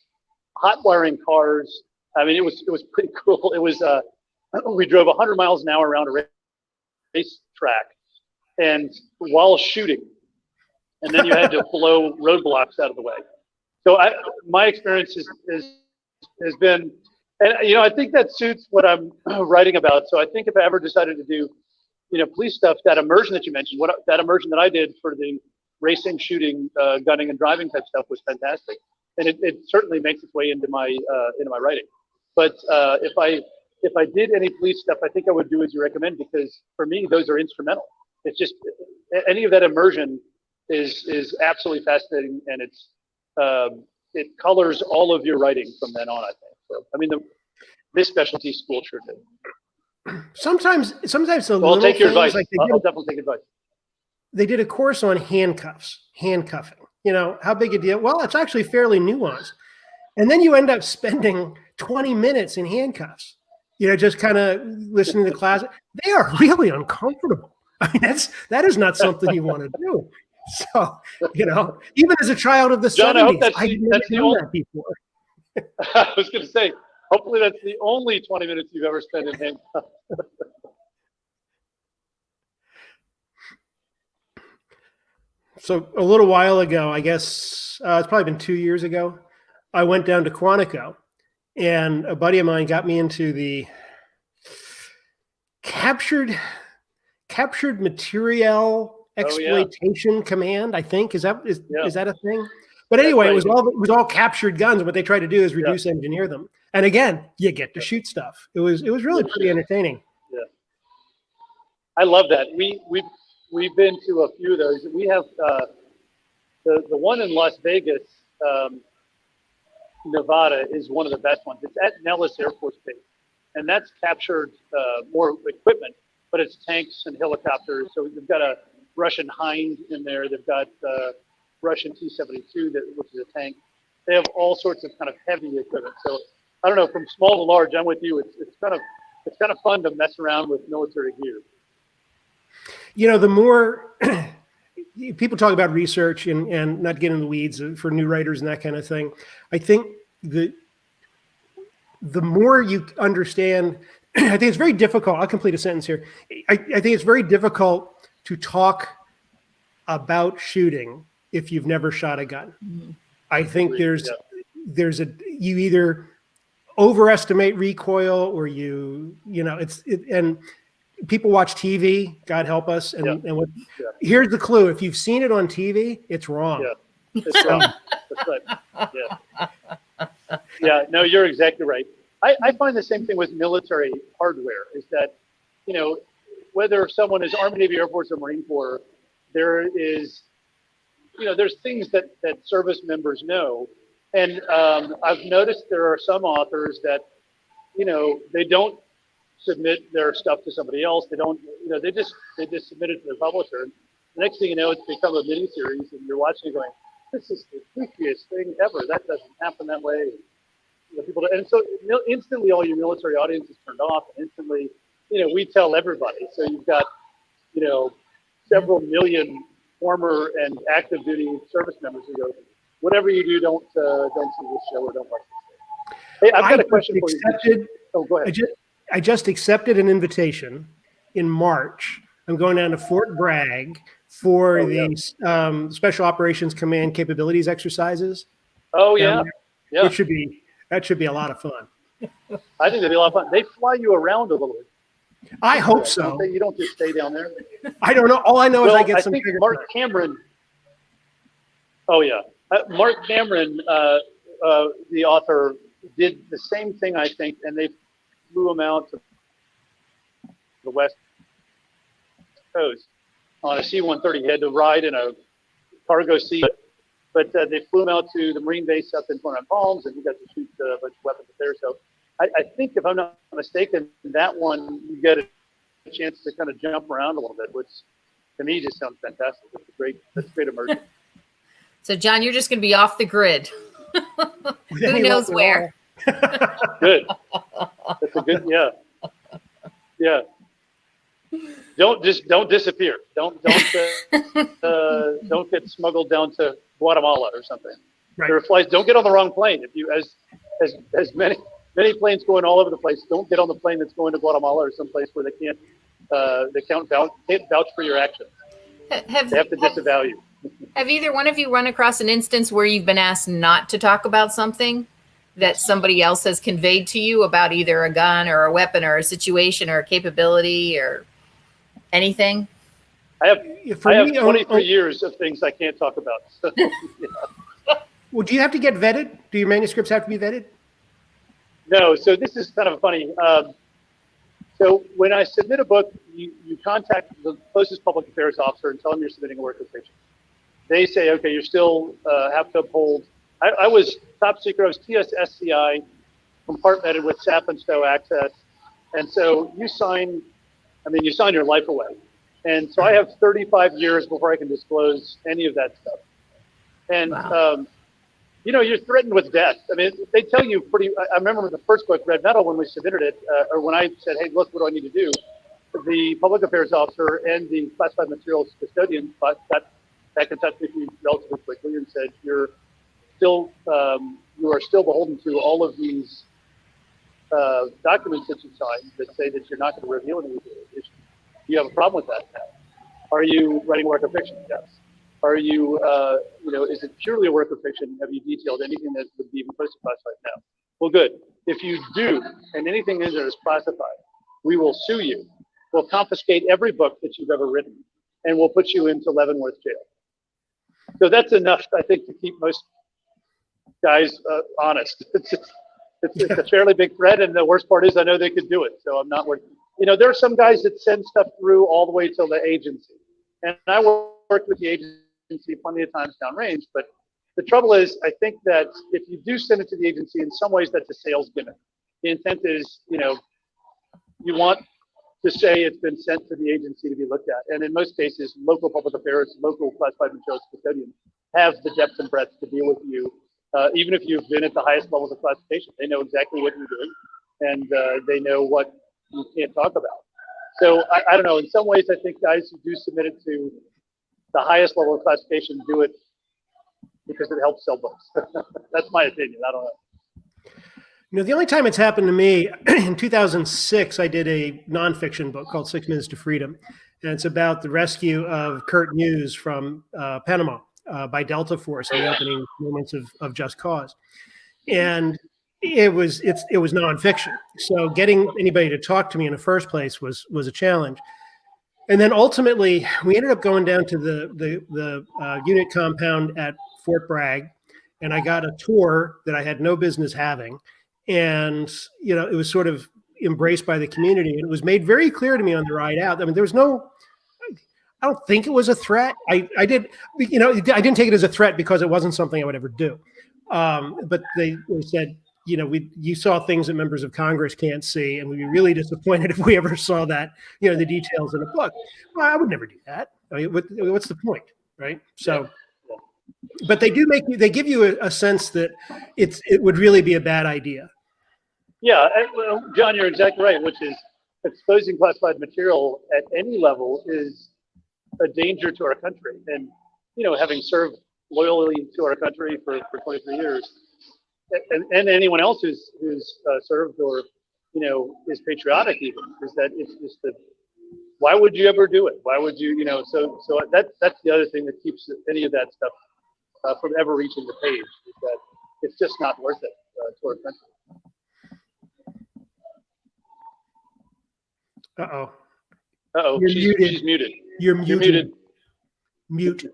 hot wiring cars. I mean, it was pretty cool. It was we drove 100 miles an hour around a race track, and while shooting, and then you had to blow roadblocks out of the way. So my experience has been, and I think that suits what I'm writing about. So I think if I ever decided to do police stuff, that immersion that you mentioned, that immersion that I did for the racing, shooting, gunning, and driving type stuff was fantastic, and it certainly makes its way into my writing. But if I did any police stuff, I think I would do as you recommend, because for me those are instrumental. It's just any of that immersion is absolutely fascinating, and it colors all of your writing from then on, I think. So I mean, this specialty school sure did. Sometimes I'll take your advice. Like I'll definitely take advice. They did a course on handcuffing. How big a deal? Well, it's actually fairly nuanced. And then you end up spending 20 minutes in handcuffs, just kind of listening to the class. They are really uncomfortable. I mean, that is not something you want to do. So, even as a child of the John, 70s, I hope I didn't know that before. I was going to say, hopefully that's the only 20 minutes you've ever spent in handcuffs. So a little while ago, I guess it's probably been 2 years ago, I went down to Quantico, and a buddy of mine got me into the captured material exploitation command. I think is that a thing? But anyway, right. it was all captured guns. And what they tried to do is reduce engineer them. And again, you get to shoot stuff. It was really pretty entertaining. Yeah, I love that. We've been to a few of those. We have the one in Las Vegas, Nevada, is one of the best ones. It's at Nellis Air Force Base, and that's captured more equipment, but it's tanks and helicopters. So they've got a Russian Hind in there. They've got Russian T-72, which is a tank. They have all sorts of kind of heavy equipment. So I don't know, from small to large, I'm with you. It's kind of fun to mess around with military gear. The more people talk about research and not get in the weeds for new writers and that kind of thing, I think the more you understand, I think it's very difficult. I'll complete a sentence here. I think it's very difficult to talk about shooting if you've never shot a gun. Mm-hmm. I think you either overestimate recoil or and people watch TV, God help us. Here's the clue. If you've seen it on TV, it's wrong. Yeah, it's wrong. That's right. Yeah, no, you're exactly right. I find the same thing with military hardware, is that, whether someone is Army, Navy, Air Force, or Marine Corps, there is, there's things that service members know. And I've noticed there are some authors that, they don't submit their stuff to somebody else. They don't, they just submit it to the publisher. And the next thing you know, it's become a mini series, and you're watching it going, this is the freakiest thing ever. That doesn't happen that way. And so instantly all your military audience is turned off, and instantly, we tell everybody. So you've got, several million former and active duty service members who go, whatever you do, don't see this show or don't watch this show. Hey, I've got a question for you. Oh, go ahead. I just accepted an invitation in March. I'm going down to Fort Bragg for the Special Operations Command capabilities exercises. Oh yeah, that should be a lot of fun. I think that'd be a lot of fun. They fly you around a little bit. I hope so. You don't just stay down there. I don't know. All I know is I get some. I think Mark Cameron. Oh yeah, Mark Cameron, the author, did the same thing, I think, and they flew him out to the West Coast on a C-130. He had to ride in a cargo seat, but they flew him out to the Marine base up in Florida Palms, and he got to shoot a bunch of weapons there. So I think, if I'm not mistaken, that one you get a chance to kind of jump around a little bit, which to me just sounds fantastic. That's great immersion. So, John, you're just going to be off the grid. Who knows where? Good. That's a good, yeah. Don't disappear. Don't get smuggled down to Guatemala or something. Right. There are flights. Don't get on the wrong plane. If you as many planes going all over the place, don't get on the plane that's going to Guatemala or someplace where they can't vouch for your actions. They have to disavow you. Have either one of you run across an instance where you've been asked not to talk about something that somebody else has conveyed to you about either a gun or a weapon or a situation or a capability or? Anything? I have For I have me, 23 years of things I can't talk about. So, yeah. well, do you have to get vetted? Do your manuscripts have to be vetted? No, so this is kind of funny. So when I submit a book, you contact the closest public affairs officer and tell them you're submitting a work of fiction. They say, okay, you still have to uphold. I was top secret. I was TSSCI, compartmented with SAP and STO access. And so you sign your life away. And so I have 35 years before I can disclose any of that stuff. And, Wow. You're threatened with death. I mean, they tell you I remember the first book, Red Metal, when we submitted it, or when I said, hey, look, what do I need to do? The public affairs officer and the classified materials custodian got back in touch with me relatively quickly and said, you are still beholden to all of these documents that you signed that say that you're not going to reveal any of the issues. Do you have a problem with that now? Are you writing a work of fiction? Yes. Are you, is it purely a work of fiction? Have you detailed anything that would be even close to classified now? Well, good. If you do, and anything in there is classified, we will sue you. We'll confiscate every book that you've ever written, and we'll put you into Leavenworth jail. So that's enough, I think, to keep most guys honest. It's a fairly big threat, and the worst part is I know they could do it, so I'm not worried. There are some guys that send stuff through all the way till the agency, and I worked with the agency plenty of times downrange, but the trouble is, I think that if you do send it to the agency, in some ways that's a sales gimmick. The intent is, you want to say it's been sent to the agency to be looked at, and in most cases, local public affairs, local classified materials custodians have the depth and breadth to deal with you. Even if you've been at the highest levels of classification, they know exactly what you're doing, and they know what you can't talk about. So I don't know. In some ways, I think guys who do submit it to the highest level of classification do it because it helps sell books. That's my opinion. I don't know. The only time it's happened to me, in 2006, I did a nonfiction book called 6 Minutes to Freedom, and it's about the rescue of Kurt News from Panama by Delta Force in the opening moments of Just Cause. And it was nonfiction. So getting anybody to talk to me in the first place was a challenge. And then ultimately, we ended up going down to the unit compound at Fort Bragg, and I got a tour that I had no business having. And, it was sort of embraced by the community. And it was made very clear to me on the ride out. I mean, there was I don't think it was a threat. I didn't take it as a threat because it wasn't something I would ever do. But they said, you saw things that members of Congress can't see, and we'd be really disappointed if we ever saw that, the details in a book. Well, I would never do that. I mean, what's the point, right? So, but they give you a sense that it would really be a bad idea. Yeah, well, John, you're exactly right, which is exposing classified material at any level is a danger to our country. And, having served loyally to our country for 23 years, and anyone else who's served or, is patriotic even, is that it's just why would you ever do it? Why would you, so that's the other thing that keeps any of that stuff from ever reaching the page, is that it's just not worth it to our country. Uh-oh. Uh-oh, she's muted. You're muted. Mute.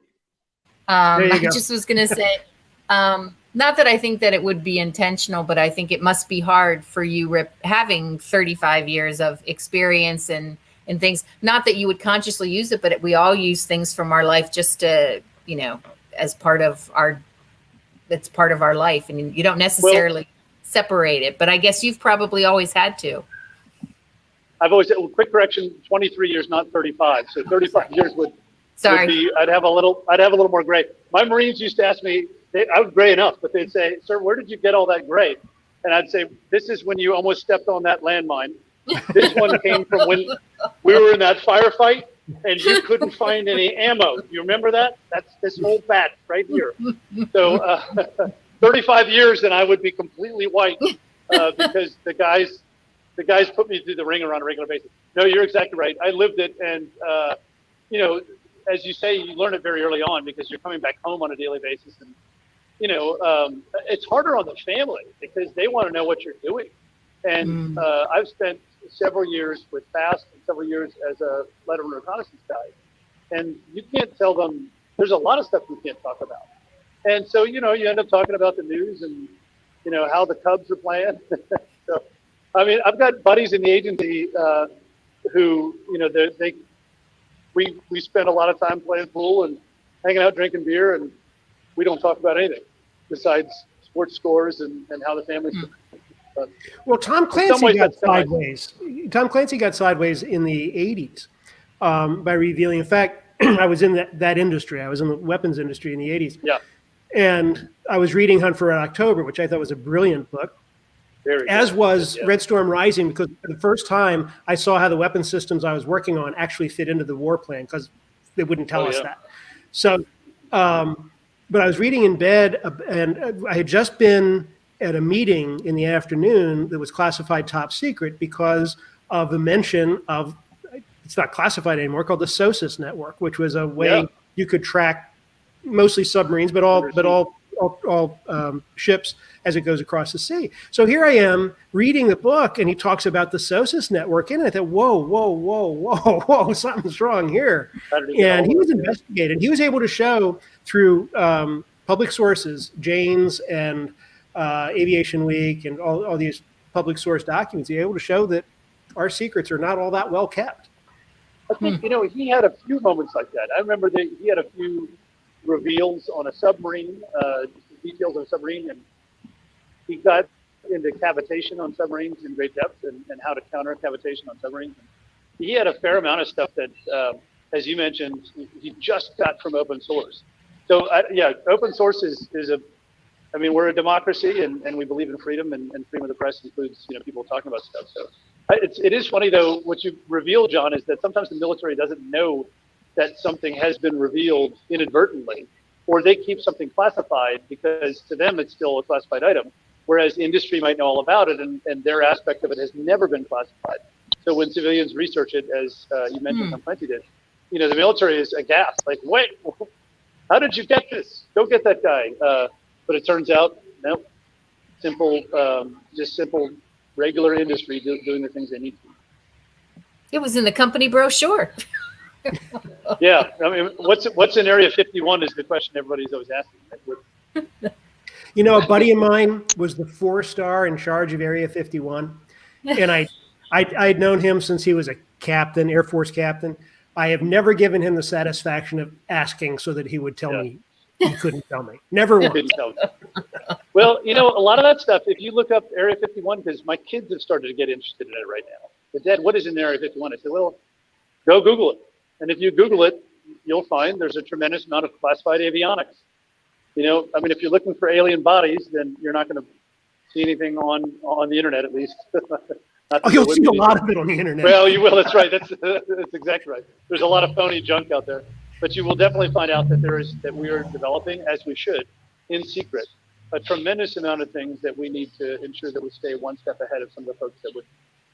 I just was going to say, not that I think that it would be intentional, but I think it must be hard for you, Rip, having 35 years of experience and things. Not that you would consciously use it, but we all use things from our life just to, as part of it's part of our life. And you don't necessarily separate it, but I guess you've probably always had to. I've always said, quick correction, 23 years, not 35. So 35 years would be, I'd have a little more gray. My Marines used to ask me, I was gray enough, but they'd say, sir, where did you get all that gray? And I'd say, this is when you almost stepped on that landmine. This one came from when we were in that firefight and you couldn't find any ammo. You remember that? That's this whole batch right here. So 35 years and I would be completely white because the guys put me through the ringer on a regular basis. No, you're exactly right. I lived it. And, as you say, you learn it very early on because you're coming back home on a daily basis. And, it's harder on the family because they want to know what you're doing. And I've spent, several years with FAST and several years as a letter and reconnaissance guy. And you can't tell them, there's a lot of stuff we can't talk about. And so, you end up talking about the news and, how the Cubs are playing. So, I mean, I've got buddies in the agency who, we spend a lot of time playing pool and hanging out, drinking beer, and we don't talk about anything besides sports scores and how the family's. Well, Tom Clancy got sideways. Tom Clancy got sideways in the 80s by revealing. In fact, I was in that industry. I was in the weapons industry in the 80s. Yeah. And I was reading Hunt for Red October, which I thought was a brilliant book, as was Red Storm Rising, because for the first time I saw how the weapon systems I was working on actually fit into the war plan, because they wouldn't tell us that. So, but I was reading in bed, and I had just been at a meeting in the afternoon that was classified top secret because of the mention of, it's not classified anymore, called the SOSUS network, which was a way you could track mostly submarines, but all ships as it goes across the sea. So here I am reading the book, and he talks about the SOSUS network, and I thought, whoa, something's wrong here. And he was investigated. He was able to show through public sources, Jane's and Aviation Week, and all these public source documents, he was able to show that our secrets are not all that well kept. I think, he had a few moments like that. I remember that he had a few reveals on a submarine, details on a submarine, and he got into cavitation on submarines in great depth and how to counter cavitation on submarines. He had a fair amount of stuff that, as you mentioned, he just got from open source. So, open source is we're a democracy, and we believe in freedom, and freedom of the press includes, people talking about stuff. So it is funny, though, what you revealed, John, is that sometimes the military doesn't know that something has been revealed inadvertently, or they keep something classified because to them it's still a classified item, whereas industry might know all about it, and their aspect of it has never been classified. So when civilians research it, as you mentioned, Tom Clancy did, the military is aghast, like, wait, how did you get this? Go get that guy. But it turns out, no, simple, regular industry doing the things they need to. It was in the company brochure. Yeah, I mean, what's in Area 51 is the question everybody's always asking. A buddy of mine was the 4-star in charge of Area 51, and I'd known him since he was a captain, Air Force captain. I have never given him the satisfaction of asking so that he would tell me he couldn't tell me. Never once. Well, a lot of that stuff, if you look up Area 51, because my kids have started to get interested in it right now. But Dad, what is in Area 51? I said, well, go Google it. And if you Google it, you'll find there's a tremendous amount of classified avionics. If you're looking for alien bodies, then you're not going to see anything on the internet, at least. You'll see a lot of it on the internet. Well, you will. That's right. That's exactly right. There's a lot of phony junk out there, but you will definitely find out that we are developing, as we should, in secret, a tremendous amount of things that we need to ensure that we stay one step ahead of some of the folks that would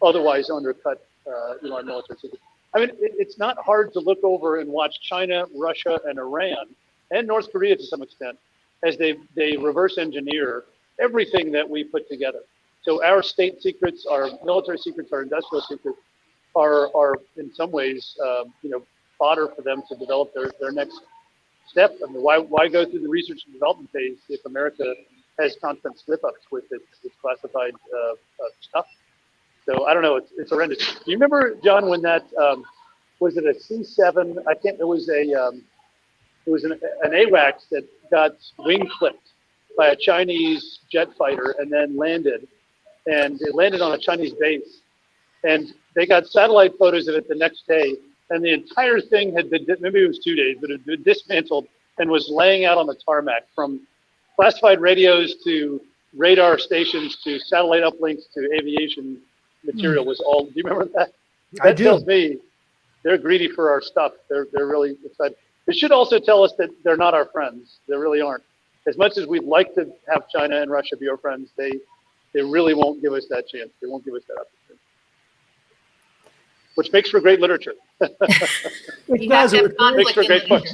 otherwise undercut our military secrets. I mean, it's not hard to look over and watch China, Russia, and Iran, and North Korea to some extent, as they reverse engineer everything that we put together. So our state secrets, our military secrets, our industrial secrets are in some ways, fodder for them to develop their next step. I mean, why go through the research and development phase if America has constant slip-ups with its classified stuff? So I don't know. It's horrendous. Do you remember, John, when that was it a C-7? I can't. It was an AWACS that got wing clipped by a Chinese jet fighter and then landed, and it landed on a Chinese base, and they got satellite photos of it the next day, and the entire thing had been, maybe it was 2 days, but it had been dismantled and was laying out on the tarmac, from classified radios to radar stations to satellite uplinks to aviation material was all. Do you remember that? That tells me they're greedy for our stuff. They're really excited. It should also tell us that they're not our friends. They really aren't. As much as we'd like to have China and Russia be our friends, they really won't give us that chance. They won't give us that opportunity. Which makes for great literature. It does. It makes for great books.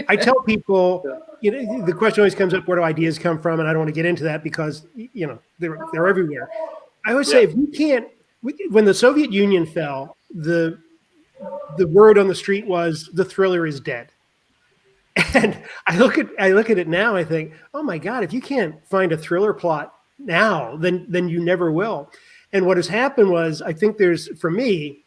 I tell people, the question always comes up, where do ideas come from? And I don't want to get into that because, they're everywhere. I always say, if you can't when the Soviet Union fell, the word on the street was the thriller is dead. And I look at it now, I think, oh my God, if you can't find a thriller plot now, then you never will. And what has happened was, I think for me,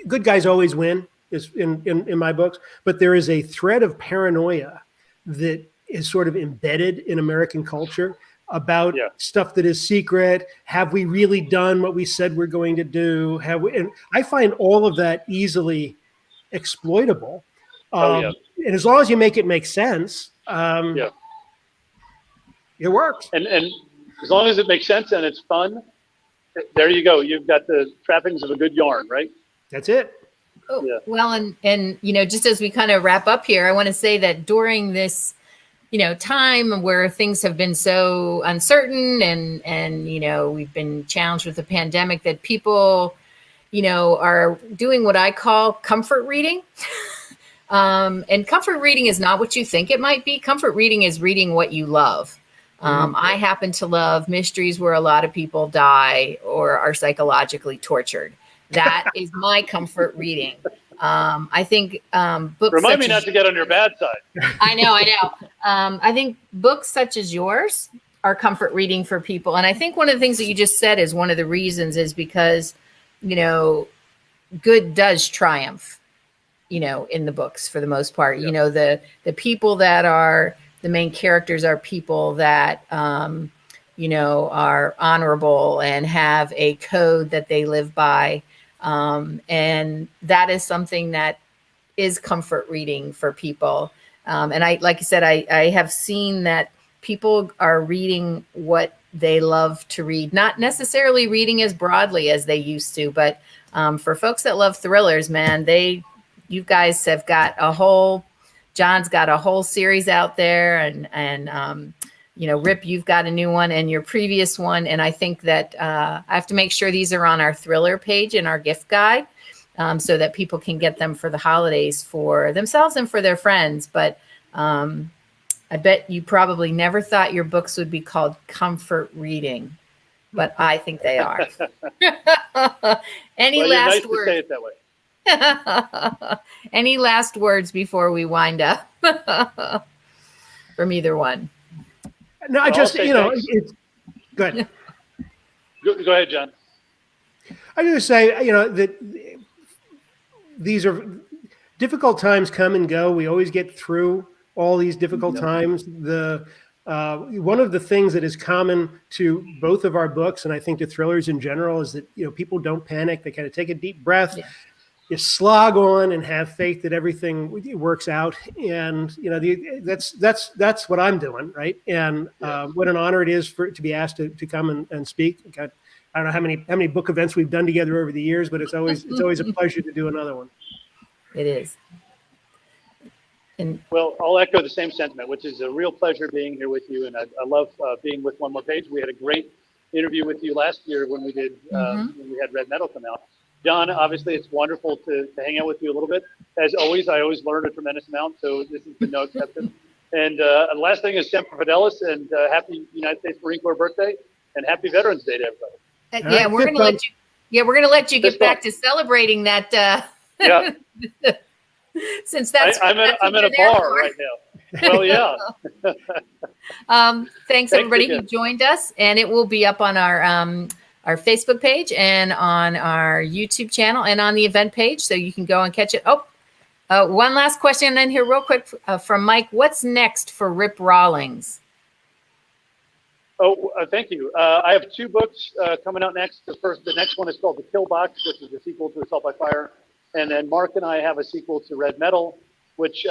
good guys always win is in my books, but there is a thread of paranoia that is sort of embedded in American culture about stuff that is secret. Have we really done what we said we're going to do? And I find all of that easily exploitable. And as long as you make it make sense, it works. And as long as it makes sense and it's fun, there you go. You've got the trappings of a good yarn, right? That's it. Oh, yeah. Well, and just as we kind of wrap up here, I want to say that during this, time where things have been so uncertain and we've been challenged with the pandemic, that people, are doing what I call comfort reading. And comfort reading is not what you think it might be. Comfort reading is reading what you love. I happen to love mysteries where a lot of people die or are psychologically tortured. That is my comfort reading. I think books. Remind me not to get on your bad side. I know. I think books such as yours are comfort reading for people. And I think one of the things that you just said is one of the reasons is because, good does triumph, in the books for the most part. The people that are the main characters are people that, are honorable and have a code that they live by. And that is something that is comfort reading for people. And like I said, I have seen that people are reading what they love to read, not necessarily reading as broadly as they used to, but for folks that love thrillers, man, you guys have got John's got a whole series out there, and Rip, you've got a new one and your previous one. And I think that I have to make sure these are on our thriller page in our gift guide so that people can get them for the holidays for themselves and for their friends. But I bet you probably never thought your books would be called comfort reading, but I think they are. Any last words? Say it that way. Any last words before we wind up from either one? No, I just, it's good. Go ahead, John. I just say, that these are difficult times come and go. We always get through all these difficult times. One of the things that is common to both of our books, and I think to thrillers in general, is that, people don't panic. They kind of take a deep breath. Yeah. You slog on and have faith that everything works out. And, that's what I'm doing. Right. And what an honor it is to be asked to come and speak. I don't know how many book events we've done together over the years, but it's always a pleasure to do another one. It is. Well, I'll echo the same sentiment, which is a real pleasure being here with you. And I love being with One More Page. We had a great interview with you last year when we did, when we had Red Metal come out. John, obviously, it's wonderful to hang out with you a little bit. As always, I always learn a tremendous amount, so this has been no exception. And the last thing is Semper Fidelis, and happy United States Marine Corps birthday, and happy Veterans Day to everybody. We're going to let you. Yeah, we're going to let you get back to celebrating that. Yeah. Since that's I'm in a bar right now. Well, yeah. Thanks everybody who joined us, and it will be up on our Facebook page and on our YouTube channel and on the event page, so you can go and catch it. One last question then here real quick from Mike. What's next for Rip Rawlings? Thank you. I have two books coming out next. The next one is called The Kill Box, which is a sequel to Assault by Fire. And then Mark and I have a sequel to Red Metal, which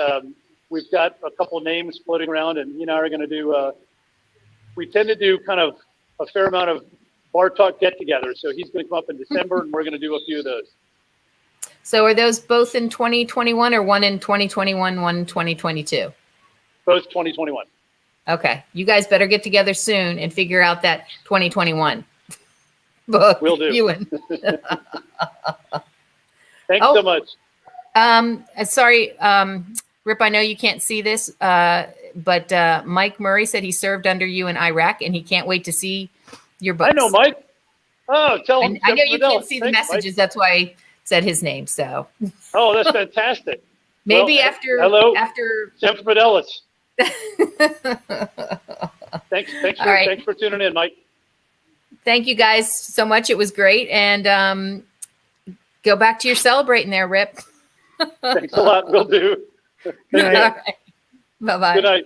we've got a couple names floating around, and he and I are going to do, we tend to do kind of a fair amount of bar talk get-together. So he's going to come up in December, and we're going to do a few of those. So are those both in 2021 or one in 2021, one in 2022? Both 2021. Okay. You guys better get together soon and figure out that 2021 book. Will do. Ewan. Thanks so much. Sorry, Rip, I know you can't see this, but Mike Murray said he served under you in Iraq and he can't wait to see your books. I know Mike. Oh, tell him. I know Jeff you Fidel. can't see the Thanks, Mike. messages. That's why I said his name. So Oh, that's fantastic. maybe Well, after hello. after. Jeff Fidelis. All right. Thanks for tuning in, Mike. Thank you guys so much. It was great. And go back to your celebrating there, Rip. Thanks a lot. Will do. Good night. Bye bye. Good night.